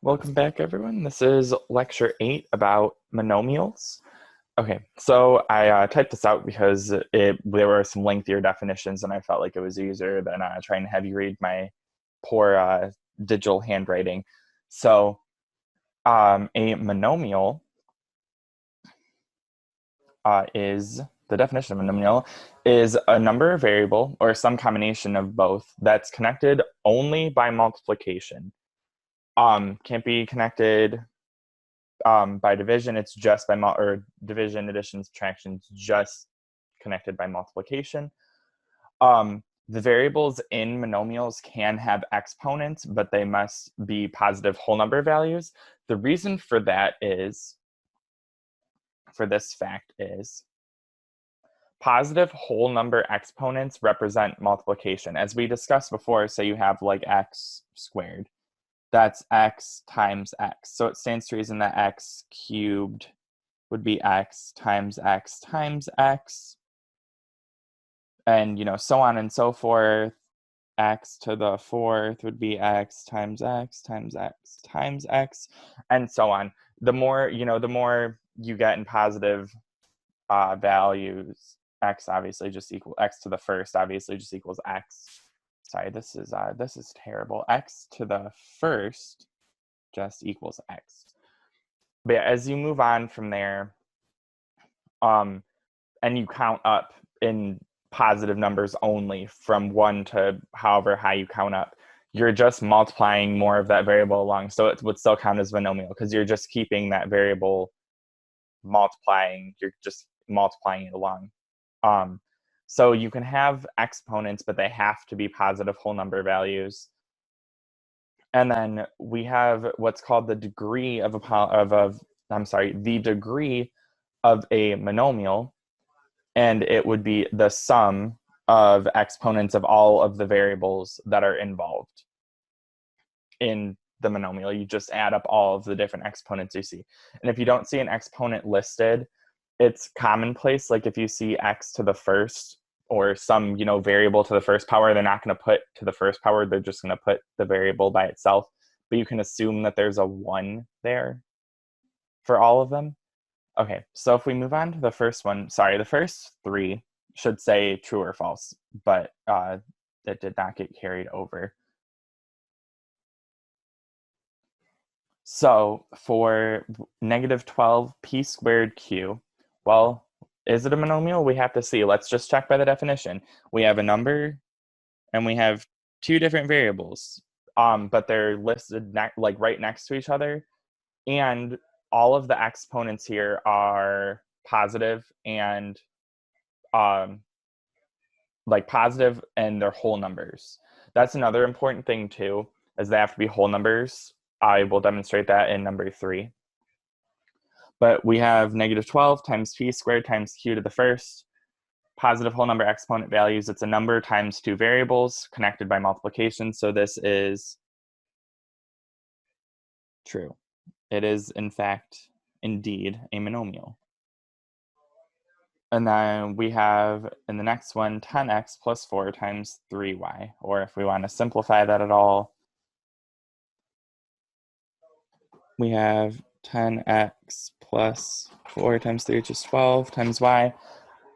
Welcome back, everyone. This is lecture 8 about monomials. Okay, so I typed this out because there were some lengthier definitions, and I felt like it was easier than trying to have you read my poor digital handwriting. So a monomial is, the definition of a monomial is a number variable or some combination of both that's connected only by multiplication. Can't be connected by division. It's just by or division, addition, subtraction. It's just connected by multiplication. The variables in monomials can have exponents, but they must be positive whole number values. The reason for that is, for this fact is, positive whole number exponents represent multiplication. As we discussed before, say you have like x squared. That's x times x. So it stands to reason that x cubed would be x times x times x. And, so on and so forth. X to the fourth would be x times x times x times x, and so on. The more you get in positive values, x obviously just equals x to the first obviously just equals x. Sorry, this is terrible. X to the first just equals x. But as you move on from there, and you count up in positive numbers only from 1 to however high you count up, you're just multiplying more of that variable along. So it would still count as monomial because you're just keeping that variable multiplying. You're just multiplying it along. So you can have exponents, but they have to be positive whole number values. And then we have what's called the degree of the degree of a monomial, and it would be the sum of exponents of all of the variables that are involved in the monomial. You just add up all of the different exponents you see. And if you don't see an exponent listed, it's commonplace. Like if you see x to the first or some, variable to the first power, they're not going to put to the first power. They're just going to put the variable by itself. But you can assume that there's a 1 there for all of them. Okay, so if we move on to the first one, the first 3 should say true or false, but it did not get carried over. So for negative 12 p squared q, well, is it a monomial? We have to see. Let's just check by the definition. We have a number and we have 2 different variables, but they're listed right next to each other, and all of the exponents here are positive and positive, and they're whole numbers. That's another important thing too, is they have to be whole numbers. I will demonstrate that in number 3. But we have negative 12 times p squared times q to the first. Positive whole number exponent values, it's a number times 2 variables connected by multiplication. So this is true. It is, in fact, indeed a monomial. And then we have, in the next one, 10x plus 4 times 3y. Or if we want to simplify that at all, we have 10x plus 4 times 3, which is 12 times y.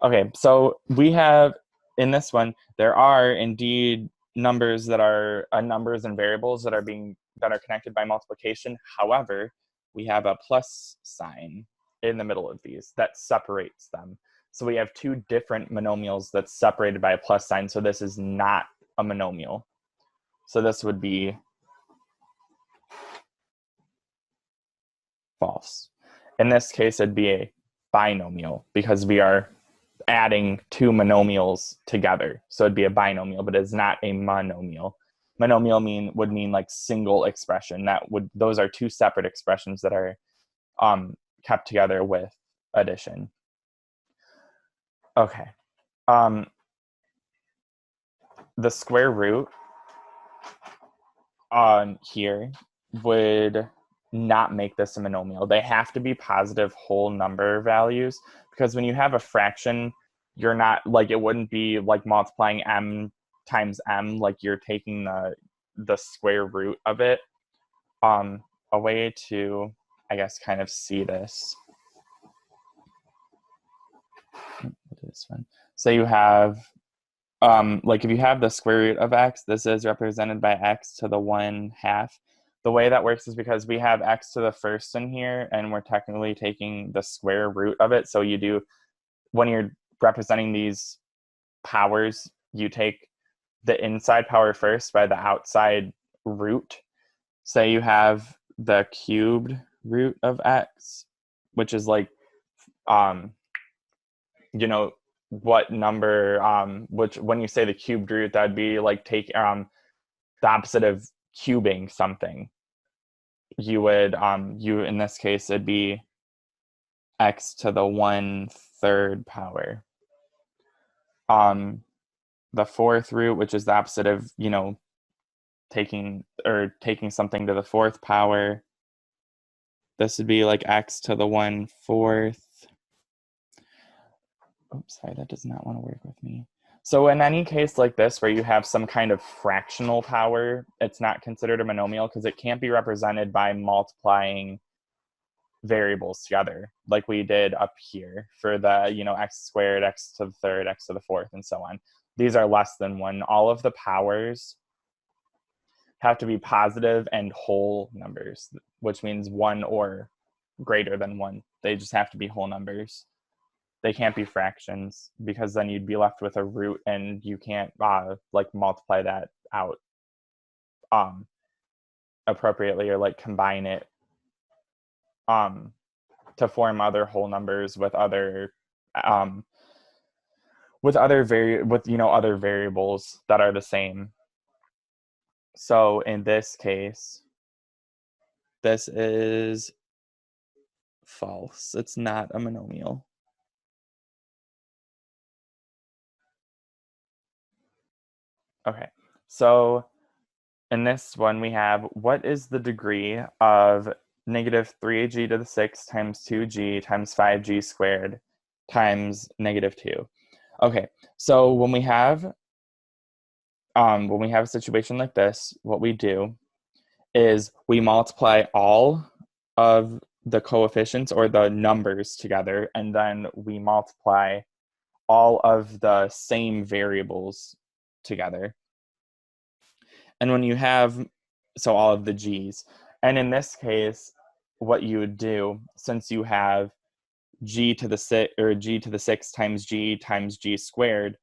Okay, so we have, in this one, there are indeed numbers that are numbers and variables that are connected by multiplication. However, we have a plus sign in the middle of these that separates them. So we have 2 different monomials that's separated by a plus sign. So this is not a monomial. So this would be false. In this case, it'd be a binomial because we are adding 2 monomials together. So it'd be a binomial, but it's not a monomial. Monomial would mean like single expression. Those are 2 separate expressions that are kept together with addition. Okay. The square root here would not make this a monomial. They have to be positive whole number values, because when you have a fraction, you're not it wouldn't be like multiplying m times m, like you're taking the square root of it. a way to, I guess, kind of see this. This one. So you have, like if you have the square root of x, this is represented by x to the 1/2. The way that works is because we have x to the first in here, and we're technically taking the square root of it. So you do, when you're representing these powers, you take the inside power first by the outside root. Say you have the cubed root of x, which is like, you know, what number, which when you say the cubed root, that'd be like take the opposite of cubing something. You would, in this case, it'd be x to the 1/3 power. The fourth root, which is the opposite of, taking something to the 4th power. This would be like x to the 1/4. Oops, sorry, that does not want to work with me. So in any case like this, where you have some kind of fractional power, it's not considered a monomial because it can't be represented by multiplying variables together, like we did up here for the, x squared, x to the 3rd, x to the 4th, and so on. These are less than 1. All of the powers have to be positive and whole numbers, which means 1 or greater than 1. They just have to be whole numbers. They can't be fractions, because then you'd be left with a root and you can't like multiply that out appropriately, or like combine it to form other whole numbers with other other variables that are the same. So in this case, this is false. It's not a monomial. Okay, so in this one we have, what is the degree of negative 3g to the 6 times 2g times 5g squared times negative 2? Okay, so when we have a situation like this, what we do is we multiply all of the coefficients or the numbers together, and then we multiply all of the same variables together. And when you have, so all of the g's, and in this case, what you would do, since you have g to the 6 or g to the 6 times g squared,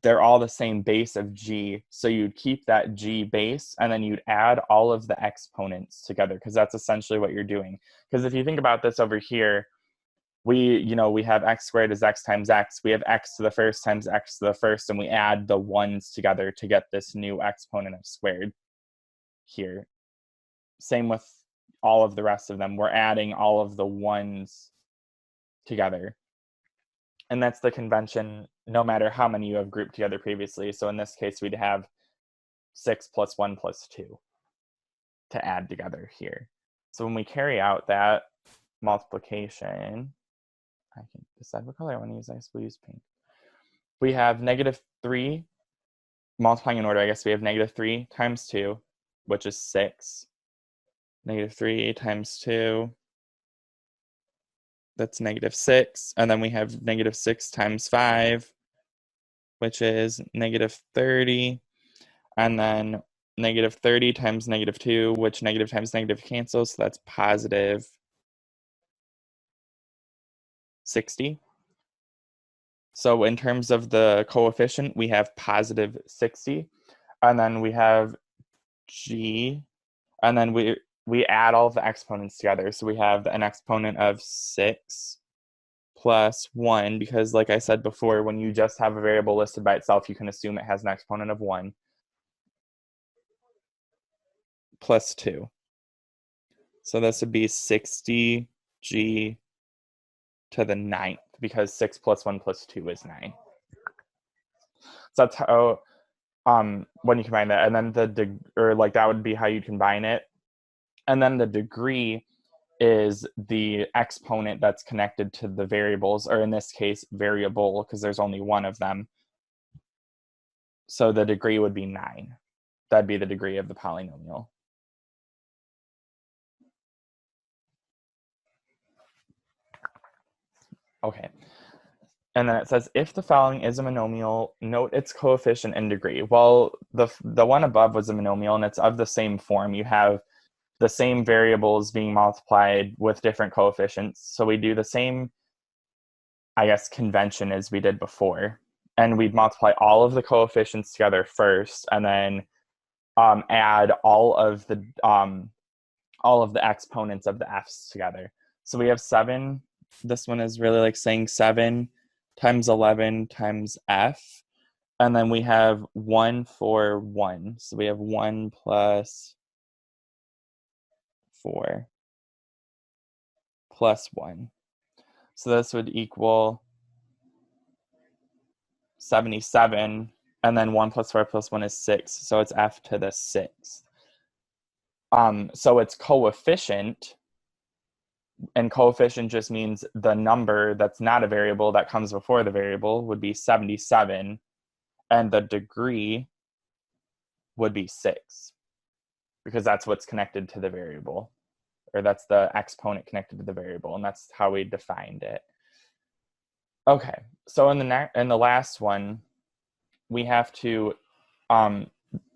they're all the same base of g, so you'd keep that g base and then you'd add all of the exponents together, because that's essentially what you're doing. Because if you think about this over here, we have x squared is x times x. We have x to the first times x to the first, and we add the ones together to get this new exponent of squared here. Same with all of the rest of them. We're adding all of the ones together. And that's the convention no matter how many you have grouped together previously. So in this case, we'd have 6 plus 1 plus 2 to add together here. So when we carry out that multiplication, I can decide what color I want to use. I guess we'll use pink. We have negative 3, multiplying in order, I guess we have negative 3 times 2, which is 6. Negative 3 times 2, that's negative 6. And then we have negative 6 times 5, which is negative 30. And then negative 30 times negative 2, which negative times negative cancels, so that's positive 60. So in terms of the coefficient, we have positive 60. And then we have g, and then we add all of the exponents together. So we have an exponent of 6 plus 1, because like I said before, when you just have a variable listed by itself, you can assume it has an exponent of 1, plus 2. So this would be 60g to the 9th, because 6 plus 1 plus 2 is 9. So that's how, when you combine that, and then that would be how you combine it. And then the degree is the exponent that's connected to the variables, or in this case, variable, because there's only one of them. So the degree would be 9. That'd be the degree of the polynomial. Okay. And then it says, if the following is a monomial, note its coefficient and degree. Well, the one above was a monomial, and it's of the same form. You have the same variables being multiplied with different coefficients. So we do the same, I guess, convention as we did before. And we'd multiply all of the coefficients together first, and then add all of the exponents of the f's together. So we have 7. This one is really like saying 7 times 11 times f. And then we have 1 for 1. So we have 1 plus 4 plus 1. So this would equal 77. And then 1 plus 4 plus 1 is 6. So it's f to the 6th. So its coefficient, and coefficient just means the number that's not a variable that comes before the variable, would be 77, and the degree would be 6, because that's what's connected to the variable, or that's the exponent connected to the variable, and that's how we defined it. Okay, so in the last one, we have to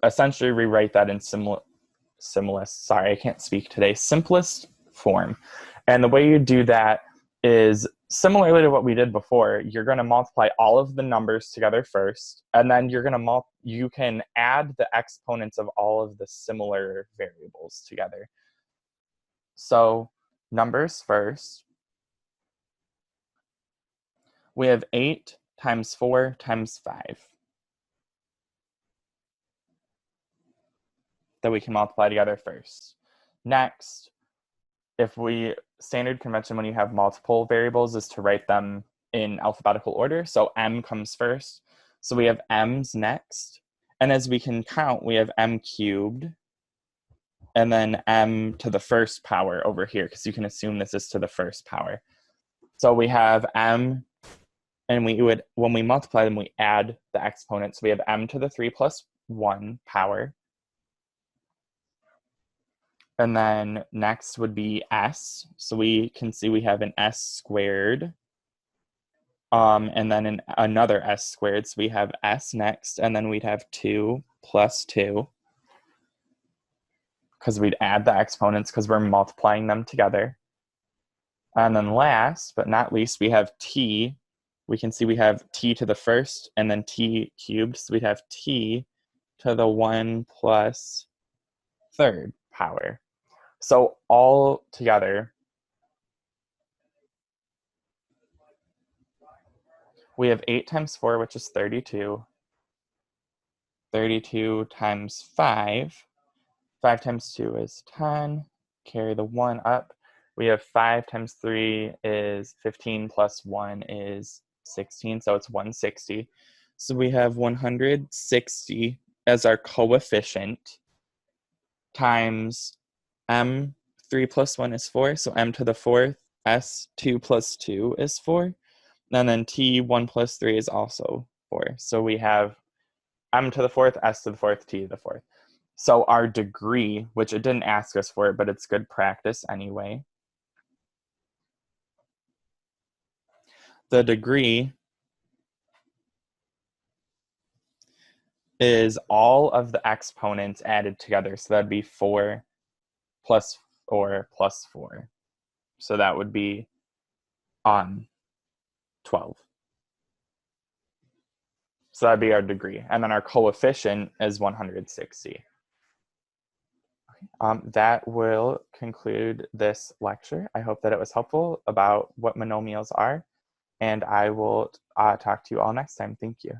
essentially rewrite that in simplest form. And the way you do that is similarly to what we did before. You're going to multiply all of the numbers together first, and then you can add the exponents of all of the similar variables together. So numbers first. We have 8 times 4 times 5 that we can multiply together first. Next, standard convention when you have multiple variables is to write them in alphabetical order. So m comes first. So we have m's next. And as we can count, we have m cubed, and then m to the first power over here, because you can assume this is to the first power. So we have m, and when we multiply them, we add the exponents. So we have m to the 3 plus 1 power. And then next would be s. So we can see we have an s squared. And then another s squared. So we have s next, and then we'd have 2 plus 2. Because we'd add the exponents because we're multiplying them together. And then last but not least, we have t. We can see we have t to the first and then t cubed. So we'd have t to the 1 plus 3rd power. So all together, we have 8 times 4, which is 32. 32 times 5. 5 times 2 is 10. Carry the 1 up. We have 5 times 3 is 15 plus 1 is 16, so it's 160. So we have 160 as our coefficient times m 3 plus 1 is 4, so m to the 4th, s 2 plus 2 is 4, and then t 1 plus 3 is also 4. So we have m to the 4th, s to the 4th, t to the 4th. So our degree, which it didn't ask us for it, but it's good practice anyway. The degree is all of the exponents added together. So that'd be 4 plus 4 plus 4. So that would be 12. So that'd be our degree. And then our coefficient is 160. That will conclude this lecture. I hope that it was helpful about what monomials are, and I will talk to you all next time. Thank you.